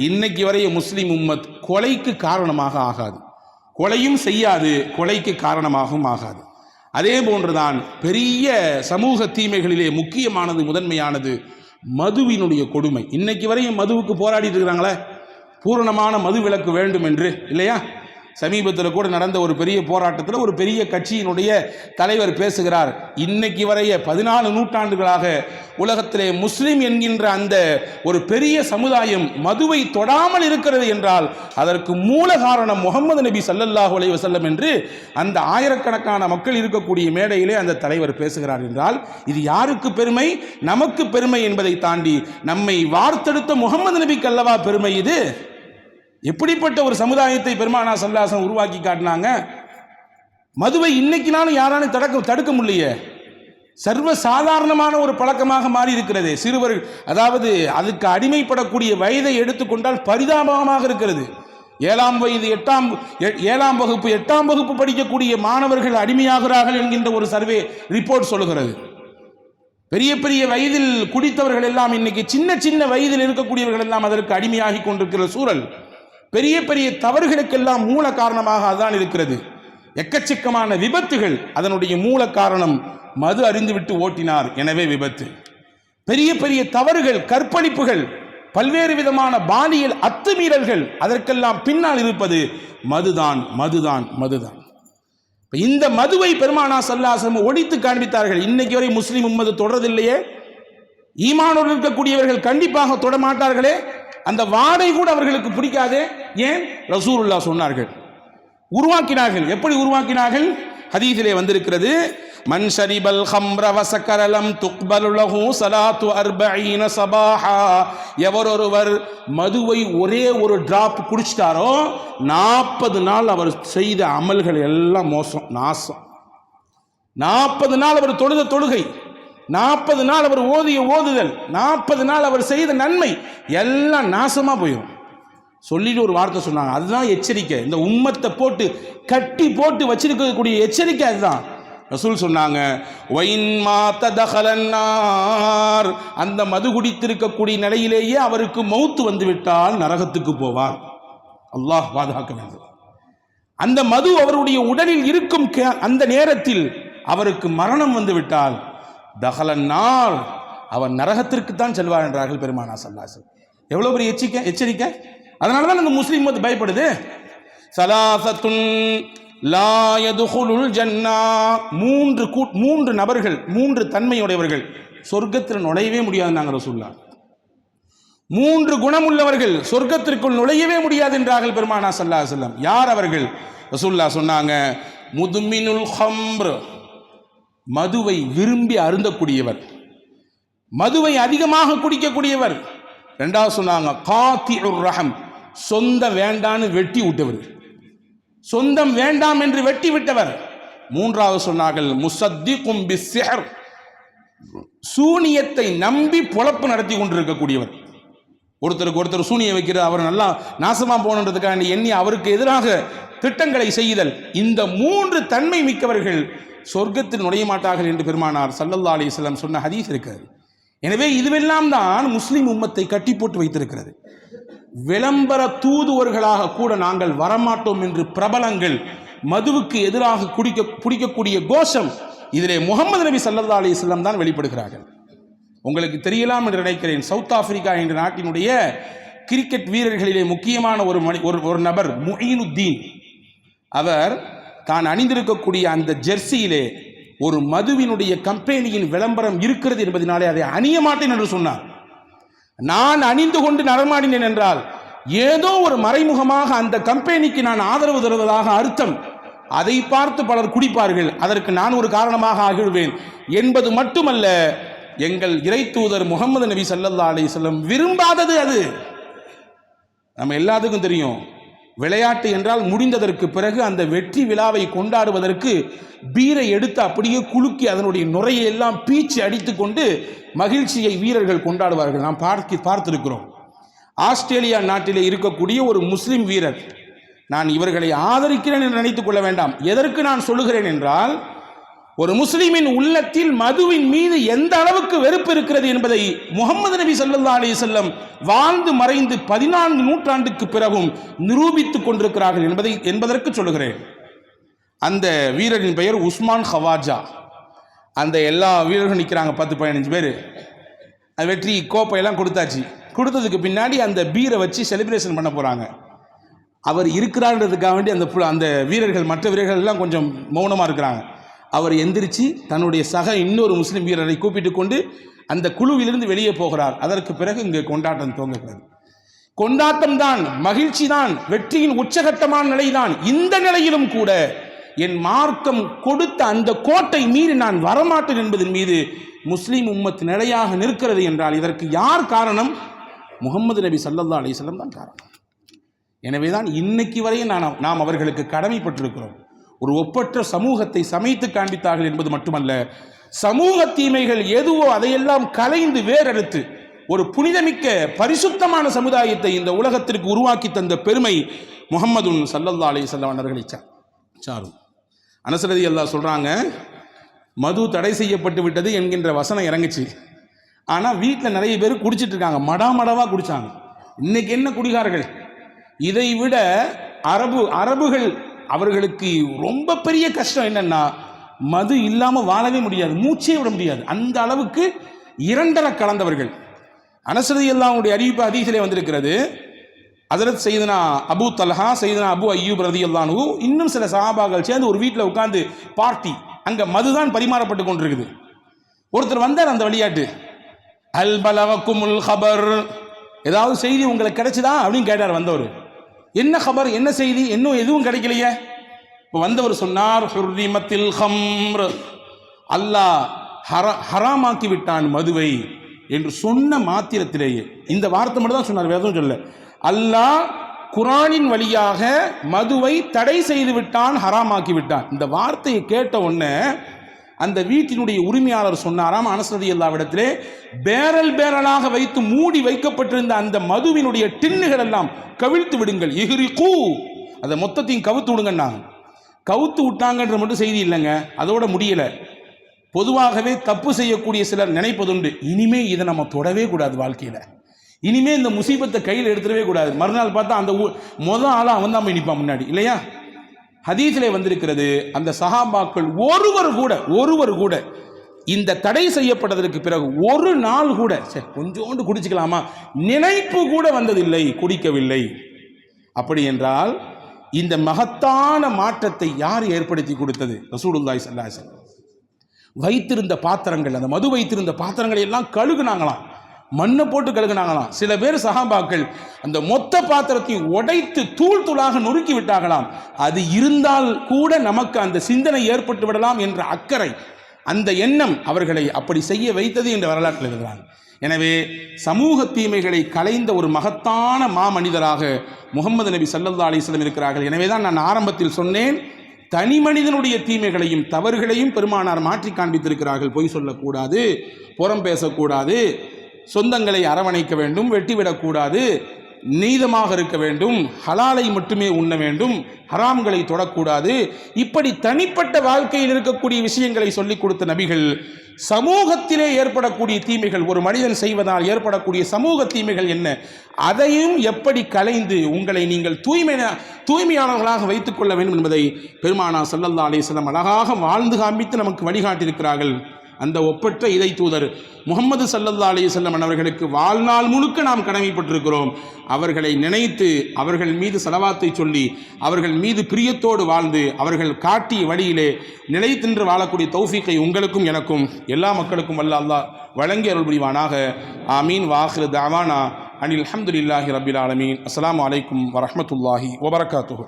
[SPEAKER 1] இன்னைக்கு வரைய முஸ்லிம் உம்மத் கொலைக்கு காரணமாக ஆகாது, கொலையும் செய்யாது, கொலைக்கு காரணமாகவும் ஆகாது. அதே போன்றுதான் பெரிய சமூக தீமைகளிலே முக்கியமானது, முதன்மையானது மதுவினுடைய கொடுமை. இன்னைக்கு வரையும் மதுவுக்கு போராடிட்டு இருக்கிறாங்களே, பூரணமான மது விலக்கு வேண்டும் என்று, இல்லையா? சமீபத்தில் கூட நடந்த ஒரு பெரிய போராட்டத்தில் ஒரு பெரிய கட்சியினுடைய தலைவர் பேசுகிறார், இன்னைக்கு வரைய 14 நூற்றாண்டுகளாக உலகத்திலே முஸ்லிம் என்கின்ற அந்த ஒரு பெரிய சமுதாயம் மதுவை தொடாமல் இருக்கிறது என்றால் அதற்கு மூல காரணம் முஹம்மது நபி ஸல்லல்லாஹு அலைஹி வஸல்லம் என்று அந்த ஆயிரக்கணக்கான மக்கள் இருக்கக்கூடிய மேடையிலே அந்த தலைவர் பேசுகிறார் என்றால் இது யாருக்கு பெருமை? நமக்கு பெருமை என்பதை தாண்டி நம்மை வார்த்தெடுத்த முஹம்மது நபிக்கு அல்லவா பெருமை. இது எப்படிப்பட்ட ஒரு சமுதாயத்தை பெருமானார் ஸல்லல்லாஹு அலைஹி வஸல்லம் உருவாக்கி காட்டினாங்க. மதுவை இன்னைக்குனாலும் யாராலும் தடுக்க முடியலையே, சர்வ சாதாரணமான ஒரு பழக்கமாக மாறி இருக்கிறது. சிறுவர்கள், அதாவது அதுக்கு அடிமைப்படக்கூடிய வயதை எடுத்துக்கொண்டால் பரிதாபமாக இருக்கிறது. ஏழாம் வகுப்பு 8ஆம் வகுப்பு படிக்கக்கூடிய மாணவர்கள் அடிமையாகிறார்கள் என்கின்ற ஒரு சர்வே ரிப்போர்ட் சொல்லுகிறது. பெரிய பெரிய வயதில் குடித்தவர்கள் எல்லாம் இன்னைக்கு சின்ன சின்ன வயதில் இருக்கக்கூடியவர்கள் எல்லாம் அதற்கு அடிமையாகி கொண்டிருக்கிற சூழல். பெரிய பெரிய தவறுகளுக்கெல்லாம் மூல காரணமாக அதுதான் இருக்கிறது. எக்கச்சக்கமான விபத்துகள், அதனுடைய மூல காரணம் மது அறிந்துவிட்டு ஓட்டினார், எனவே விபத்து. பெரிய பெரிய தவறுகள், கற்பழிப்புகள், பல்வேறு விதமான பாலியல் அத்துமீறல்கள், அதற்கெல்லாம் பின்னால் இருப்பது மதுதான் மதுதான் மதுதான். இந்த மதுவை பெருமானா ஸல்லல்லாஹு அலைஹி வஸல்லம் ஒழித்து காண்பித்தார்கள். இன்னைக்கு வரை முஸ்லிம் உம்மது தொடரதில்லையே. ஈமானோடு இருக்கக்கூடியவர்கள் கண்டிப்பாக தொடமாட்டார்களே. அந்த வாடை கூட அவர்களுக்கு பிடிக்காதே. ஏன்? ரசூலுல்லாஹ் சொன்னார்கள், உருவாக்கினார்கள். எப்படி உருவாக்கினார்கள்? ஹதீஸிலே வந்திருக்கிறது, மன் ஷரிபல் ஹம்ர வசக்கரலம் துக்பலு லஹு ஸலாத்து 40 சபாஹா. எவரொருவர் மதுவை ஒரே ஒரு டிராப் குடிச்சிட்டாரோ 40 நாள் அவர் செய்த அமல்கள் எல்லாம் மோசம், நாசம். 40 நாள் அவர் தொழுத தொழுகை, 40 நாள் அவர் ஓதிய ஓதுதல், 40 நாள் அவர் செய்த நன்மை எல்லாம் நாசமா போயிடும். சொல்லிட்டு ஒரு வார்த்தை சொன்னாங்க, அதுதான் எச்சரிக்கை. இந்த உம்மத்தை போட்டு கட்டி போட்டு வச்சிருக்கக்கூடிய எச்சரிக்கை அதுதான். ரசூல் சொன்னாங்க, வைன் மாத தஹலன்னார், அந்த மது குடித்திருக்கக்கூடிய நிலையிலேயே அவருக்கு மௌத்து வந்துவிட்டால் நரகத்துக்கு போவார். அல்லாஹ் பாதுகாக்க வேண்டும். அந்த மது அவருடைய உடலில் இருக்கும் அந்த நேரத்தில் அவருக்கு மரணம் வந்துவிட்டால் தஹலன்னார், அவர் நரகத்திற்கு தான் செல்வார் என்றார்கள் பெருமானா ஸல்லல்லாஹு அலைஹி வஸல்லம். எவ்வளவு பெரிய எச்சரிக்கை! அதனாலதான் அந்த முஸ்லிம் மது பயப்படுது. சலாசத்துன் லா யதுகுலுல் ஜன்னா, மூன்று நபர்கள், 3 தன்மையுடையவர்கள் சொர்க்கத்தில் நுழையவே முடியாது. நாங்கள் ரசூலுல்லாஹ் 3 குணமுள்ளவர்கள் சொர்க்கத்திற்குள் நுழையவே முடியாது என்றார்கள் பெருமானா ஸல்லல்லாஹு அலைஹி வஸல்லம். யார் அவர்கள்? ரசூலுல்லாஹ் சொன்னாங்க, முதுமினுல் ஹம்ர், மதுவை விரும்பி அருந்தக்கூடியவர், மதுவை அதிகமாக குடிக்கக்கூடியவர். 2வது சொன்னாங்க காத்திஉர் ரஹம், சொந்தம் வேண்டான்னு வெட்டி விட்டவர், சொந்தம் வேண்டாம் என்று வெட்டி விட்டவர். 3வது சொன்னார்கள் முசத்திகும் பிஸ்ஸிஹர், சூனியத்தை நம்பி பொழப்பு நடத்தி கொண்டிருக்கக்கூடியவர். ஒருத்தருக்கு ஒருத்தர் சூனியம் வைக்கிற, அவர் நல்லா நாசமா போனதுக்காக எண்ணி அவருக்கு எதிராக திட்டங்களை செய்தல். இந்த 3 தன்மை மிக்கவர்கள் சொர்க்கத்தில் நுழைய மாட்டார்கள் என்று பெருமானார் ஸல்லல்லாஹு அலைஹி வஸல்லம் சொன்ன ஹதீஸ் இருக்கிறது. எனவே இதுவெல்லாம் தான் முஸ்லிம் உம்மத்தை கட்டி போட்டு வைத்திருக்கிறது. விளம்பர தூதுவர்களாக கூட நாங்கள் வரமாட்டோம் என்று பிரபலங்கள் மதுவுக்கு எதிராக குடிக்கக்கூடிய கோஷம், இதிலே முகமது நபி ஸல்லல்லாஹு அலைஹி வஸல்லம் தான் வெளிப்படுகிறார்கள். உங்களுக்கு தெரியலாம் என்று நினைக்கிறேன், சவுத் ஆப்பிரிக்கா என்ற நாட்டினுடைய கிரிக்கெட் வீரர்களிலே முக்கியமான ஒரு நபர் முஈனுத்தீன், அவர் தான் அணிந்திருக்கக்கூடிய அந்த ஜெர்சியிலே ஒரு மதுவினுடைய கம்பெனியின் விளம்பரம் இருக்கிறது என்பதனாலே அதை அணிய மாட்டேன் என்று சொன்னார். நான் அணிந்து கொண்டு நடமாடினேன் என்றால் ஏதோ ஒரு மறைமுகமாக அந்த கம்பெனிக்கு நான் ஆதரவு தருவதாக அர்த்தம். அதை பார்த்து பலர் குடிப்பார்கள், அதற்கு நான் ஒரு காரணமாக ஆகிவிடுவேன் என்பது மட்டுமல்ல, எங்கள் இறை தூதர் முகமது நபி ஸல்லல்லாஹு அலைஹி வஸல்லம் விரும்பாதது அது. நம்ம எல்லாத்துக்கும் தெரியும், விளையாட்டு என்றால் முடிந்ததற்கு பிறகு அந்த வெற்றி விழாவை கொண்டாடுவதற்கு பீரை எடுத்து அப்படியே குலுக்கி அதனுடைய நுரையை எல்லாம் பீச்சி அடித்து கொண்டு மகிழ்ச்சியை வீரர்கள் கொண்டாடுவார்கள். நாம் பார்த்திருக்கிறோம். ஆஸ்திரேலியா நாட்டிலே இருக்கக்கூடிய ஒரு முஸ்லிம் வீரர், நான் இவர்களை ஆதரிக்கிறேன் என்று நினைத்துக் கொள்ள வேண்டாம். எதற்கு நான் சொல்லுகிறேன் என்றால், ஒரு முஸ்லிமின் உள்ளத்தில் மதுவின் மீது எந்த அளவுக்கு வெறுப்பு இருக்கிறது என்பதை முகமது நபி ஸல்லல்லாஹு அலைஹி வஸல்லம் வாழ்ந்து மறைந்து 14 நூற்றாண்டுக்கு பிறகும் நிரூபித்துக் கொண்டிருக்கிறார்கள் என்பதற்கு சொல்லுகிறேன். அந்த வீரரின் பெயர் உஸ்மான் ஹவாஜா. அந்த எல்லா வீரர்களும் நிற்கிறாங்க, 10-15 பேர். வெற்றி கோப்பையெல்லாம் கொடுத்தாச்சு. கொடுத்ததுக்கு பின்னாடி அந்த பீரை வச்சு செலிப்ரேஷன் பண்ண போகிறாங்க. அவர் இருக்கிறான்றதுக்காக வேண்டி அந்த வீரர்கள், மற்ற வீரர்கள் எல்லாம் கொஞ்சம் மௌனமாக இருக்கிறாங்க. அவர் எந்திரிச்சு தன்னுடைய சக இன்னொரு முஸ்லிம் வீரரை கூப்பிட்டு கொண்டு அந்த குழுவிலிருந்து வெளியே போகிறார். அதற்கு பிறகு இங்கு கொண்டாட்டம் துவங்குகிறது. கொண்டாட்டம் தான், மகிழ்ச்சி தான், வெற்றியின் உச்சகட்டமான நிலைதான். இந்த நிலையிலும் கூட என் மார்க்கம் கொடுத்த அந்த கோட்டை மீறி நான் வரமாட்டேன் என்பதன் மீது முஸ்லிம் உம்மத் நிலையாக நிற்கிறது என்றால் இதற்கு யார் காரணம்? முகமது நபி ஸல்லல்லாஹு அலைஹி வஸல்லம் தான் காரணம். எனவேதான் இன்னைக்கு வரையும் நாம் அவர்களுக்கு கடமைப்பட்டிருக்கிறோம். ஒரு ஒப்பற்ற சமூகத்தை சமைத்து காண்பித்தார்கள் என்பது மட்டுமல்ல, சமூக தீமைகள் எதுவோ அதையெல்லாம் கலைந்து வேறறுத்து ஒரு புனிதமிக்க பரிசுத்தமான சமுதாயத்தை இந்த உலகத்திற்கு உருவாக்கி தந்த பெருமை முஹம்மதுன் ஸல்லல்லாஹு அலைஹி வஸல்லம் அவர்களை சாரும். அனஸ் ரலியல்லாஹு சொல்றாங்க, மது தடை செய்யப்பட்டு விட்டது என்கின்ற வசனம் இறங்குச்சு. ஆனால் வீட்டில் நிறைய பேர் குடிச்சிட்டு இருக்காங்க, மடாமடவாக குடித்தாங்க. இன்னைக்கு என்ன குடிகாரர்கள்! இதை விட அரபுகள் அவர்களுக்கு ரொம்ப பெரிய கஷ்டம் என்னன்னா, மது இல்லாமல் வாழவே முடியாது, மூச்சே விட முடியாது. அந்த அளவுக்கு இரண்டர கலந்தவர்கள். அனஸ் ரலியல்லாஹுடைய அறிவிப்பு ஹதீஸிலே வந்திருக்கிறது. ஹஜ்ரத் சையதுனா அபூ தல்ஹா, சையதுனா அபூ அய்யூப் ரலியல்லாஹு அன்ஹு, இன்னும் சில சஹாபாக்கள் சேர்ந்து ஒரு வீட்டில் உட்கார்ந்து பார்ட்டி, அங்கே மதுதான் பரிமாறப்பட்டு கொண்டிருக்குது. ஒருத்தர் வந்தார் அந்த விளையாட்டு, அல் பலகக்குமுல் ஹபர், ஏதாவது செய்தி உங்களுக்கு கிடைச்சதா அப்படின்னு கேட்டார் வந்தவர். என்ன ஹபர், என்ன செய்தி? இன்னும் எதுவும் கிடைக்கலையே. இப்போ வந்தவர் சொன்னார், ஹுர்ரிமத்தில் ஹம்ர், அல்லாஹ் ஹராமாக்கி விட்டான் மதுவை என்று சொன்ன மாத்திரத்திலேயே, இந்த வார்த்தை மட்டும் தான் சொன்னார், வேற எதுவும் சொல்ல. அல்லாஹ் குர்ஆனின் வழியாக மதுவை தடை செய்து விட்டான், ஹராமாக்கி விட்டான். இந்த வார்த்தையை கேட்ட உடனே அந்த வீட்டினுடைய உரிமையாளர் சொன்னாராம் அனஸ் ரலியல்லாஹு இடத்திலே, பேரலாக வைத்து மூடி வைக்கப்பட்டிருந்த அந்த மதுவினுடைய டின்னுகள் எல்லாம் கவிழ்த்து விடுங்கள், இஹ்ரிகு, அதை மொத்தத்தையும் கவுத்து விடுங்கன்னாங்க. கவுத்து விட்டாங்கன்ற மட்டும் செய்தி இல்லைங்க, அதோட முடியலை. பொதுவாகவே தப்பு செய்யக்கூடிய சிலர் நினைப்பதுண்டு, இனிமே இதை நம்ம தொடவே கூடாது, வாழ்க்கையில் இனிமே இந்த முசீபத்தை கையில் எடுத்துடவே கூடாது. மறுநாள் பார்த்தா அந்த முதல் ஆளாக அவன் தான் போய் நிற்பான் முன்னாடி, இல்லையா? ஹதீஸிலே வந்திருக்கிறது, அந்த சஹாபாக்கள் ஒருவர் கூட இந்த தடை செய்யப்பட்டதற்கு பிறகு ஒரு நாள் கூட கொஞ்சோண்டு குடிச்சுக்கலாமா நினைப்பு கூட வந்ததில்லை, குடிக்கவில்லை. அப்படி என்றால் இந்த மகத்தான மாற்றத்தை யார் ஏற்படுத்தி கொடுத்தது? ரசூலுல்லாஹி ஸல்லல்லாஹு அலைஹி வஸல்லம். வைத்திருந்த பாத்திரங்கள், அந்த மது வைத்திருந்த பாத்திரங்களை எல்லாம் கழுகுனாங்களாம், மண்ணை போட்டு கழுகுனாங்களாம். சில பேர் சஹாபாக்கள் அந்த மொத்த பாத்திரத்தையும் உடைத்து தூள் தூளாக நொறுக்கி விட்டாங்களாம். அது இருந்தால் கூட நமக்கு அந்த சிந்தனை ஏற்பட்டு விடலாம் என்ற அக்கறை, அந்த எண்ணம் அவர்களை அப்படி செய்ய வைத்தது என்ற வரலாற்றில் இருக்கிறாங்க. எனவே சமூக தீமைகளை களைந்த ஒரு மகத்தான மாமனிதராக முஹம்மது நபி ஸல்லல்லாஹு அலைஹி வஸல்லம் இருக்கிறார்கள். எனவே தான் நான் ஆரம்பத்தில் சொன்னேன், தனி மனிதனுடைய தீமைகளையும் தவறுகளையும் பெருமானார் மாற்றி காண்பித்திருக்கிறார்கள். பொய் சொல்லக்கூடாது, புறம் பேசக்கூடாது, சொந்தங்களை அரவணைக்க வேண்டும், வெட்டிவிடக்கூடாது, நீதமாக இருக்க வேண்டும், ஹலாலை மட்டுமே உண்ண வேண்டும், ஹராம்களை தொடக்கூடாது. இப்படி தனிப்பட்ட வாழ்க்கையில் இருக்கக்கூடிய விஷயங்களை சொல்லிக் கொடுத்த நபிகள் சமூகத்திலே ஏற்படக்கூடிய தீமைகள், ஒரு மனிதன் செய்வதால் ஏற்படக்கூடிய சமூக தீமைகள் என்ன, அதையும் எப்படி களைந்து உங்களை நீங்கள் தூய்மையானவர்களாக வைத்துக் கொள்ள வேண்டும் என்பதை பெருமானார் ஸல்லல்லாஹு அலைஹி வஸல்லம் அழகாக வாழ்ந்து காண்பித்து நமக்கு வழிகாட்டியிருக்கிறார்கள். அந்த ஒப்பற்ற இறை தூதர் முஹம்மது ஸல்லல்லாஹு அலைஹி வஸல்லம் அவர்களுக்கு வாழ்நாள் முழுக்க நாம் கடமைப்பட்டிருக்கிறோம். அவர்களை நினைத்து அவர்கள் மீது ஸலவாத்தை சொல்லி அவர்கள் மீது பிரியத்தோடு வாழ்ந்து அவர்கள் காட்டிய வழியிலே நிலைத்தின்று வாழக்கூடிய தௌஃபீக்கை உங்களுக்கும் எனக்கும் எல்லா மக்களுக்கும் வல்ல அல்லாஹ் வழங்கி அருள் புரிவானாக. ஆமீன். வாஹிரு தஅவானா அனில் ஹம்துலில்லாஹி ரப்பில் ஆலமீன். அஸ்ஸலாமு அலைக்கும் வரஹ்மத்துல்லாஹி வபரகாத்துஹு.